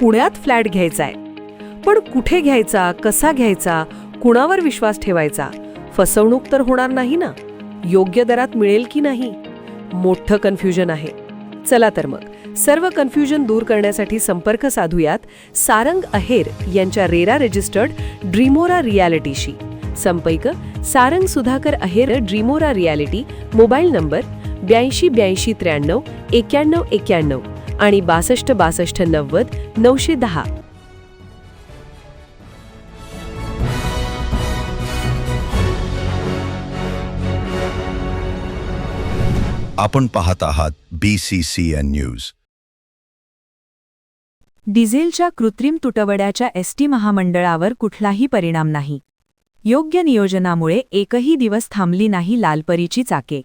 पुण्यात फ्लॅट घ्यायचा आहे. पण कुठे घ्यायचा, कसा घ्यायचा, कुणावर विश्वास ठेवायचा? फसवणूक तर होणार नाही ना? योग्य दरात मिळेल की नाही? मोठं कन्फ्युजन आहे. चला तर मग सर्व कन्फ्युजन दूर करण्यासाठी संपर्क साधूयात सारंग अहेर यांच्या रेरा रजिस्टर्ड ड्रीमोरा रियालिटीशी. संपर्क सारंग सुधाकर अहेर, ड्रीमोरा रियालिटी. मोबाईल नंबर 82 83 91 91 आणि 62 62 90 910. आपण पाहत आहात BCCN न्यूज. डिझेलच्या कृत्रिम तुटवड्याच्या एसटी महामंडळावर कुठलाही परिणाम नाही. योग्य नियोजनामुळे एकही दिवस थांबली नाही लालपरीची चाके.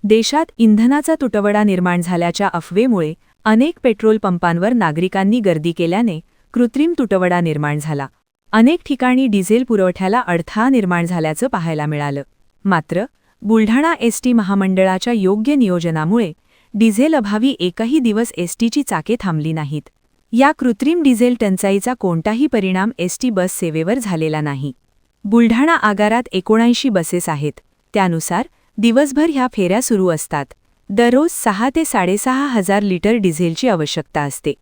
देशात इंधनाचा तुटवडा निर्माण झाल्याच्या अफवेमुळे अनेक पेट्रोल पंपांवर नागरिकांनी गर्दी केल्याने कृत्रिम तुटवडा निर्माण झाला. अनेक ठिकाणी डिझेल पुरवठ्याला अडथळा निर्माण झाल्याचं पाहायला मिळालं. मात्र बुलढाणा एसटी महामंडळाच्या योग्य नियोजनामुळे डिझेल अभावी एकही दिवस एसटीची चाके थांबली नाहीत. या कृत्रिम डिझेल टंचाईचा कोणताही परिणाम एसटी बस सेवेवर झालेला नाही. बुलढाणा आगारात 79 बसेस आहेत. त्यानुसार दिवसभर ह्या फेऱ्या सुरू असतात. दररोज 6 ते 6.5 हजार लिटर डिझेलची आवश्यकता असते.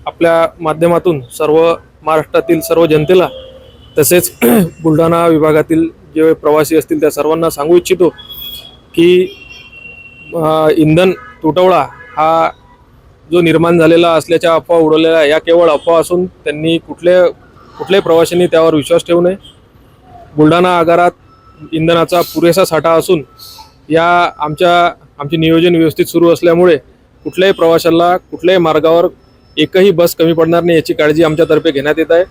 आपल्या माध्यमातून सर्व महाराष्ट्रातील सर्व जनतेला तसेच बुलढाणा विभागातील जे प्रवासी असतील त्या सर्वांना सांगू इच्छितो की इंधन तुटवडा हा जो निर्माण झालेला असल्याच्या अफवा उडवलेल्या या केवळ अफवा असून त्यांनी कुठल्याही प्रवाशांनी त्यावर विश्वास ठेवू नये. बुलढाणा आगारात इंधनाचा पुरेसा साठा असून आमचे नियोजन व्यवस्थित सुरू असल्यामुळे कुठल्याही प्रवाशाला कुठल्याही मार्गावर एकही बस कमी पडणार नाही याची काळजी आमच्यातर्फे घेण्यात येत आहे.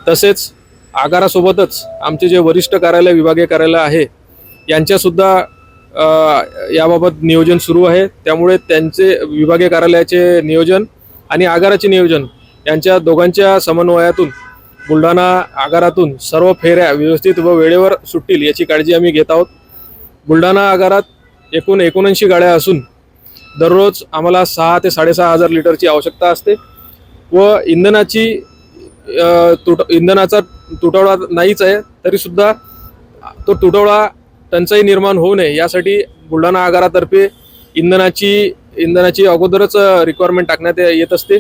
तसेच आगारासोबतच आमचे जे वरिष्ठ कार्यालय, विभागीय कार्यालय आहे यांच्यासुद्धा याबाबत नियोजन सुरू आहे. त्यामुळे त्यांचे विभागीय कार्यालयाचे नियोजन आणि आगाराचे नियोजन यांच्या दोघांच्या समन्वयातून बुलढाणा आगारातून सर्व फेऱ्या व्यवस्थित व वेळेवर सुटतील याची काळजी आम्ही घेत आहोत. बुलढाणा आगारात एकूण 79 गाड्या असून दररोज आम्हाला 6 ते 6.5 हजार लिटरची आवश्यकता असते व इंधनाचा तुटवडा नाहीच आहे तरीसुद्धा तो तुटवडा टंचाई निर्माण होऊ नये यासाठी बुलढाणा आगारातर्फे इंधनाची अगोदरच रिक्वायरमेंट टाकण्यात येत असते.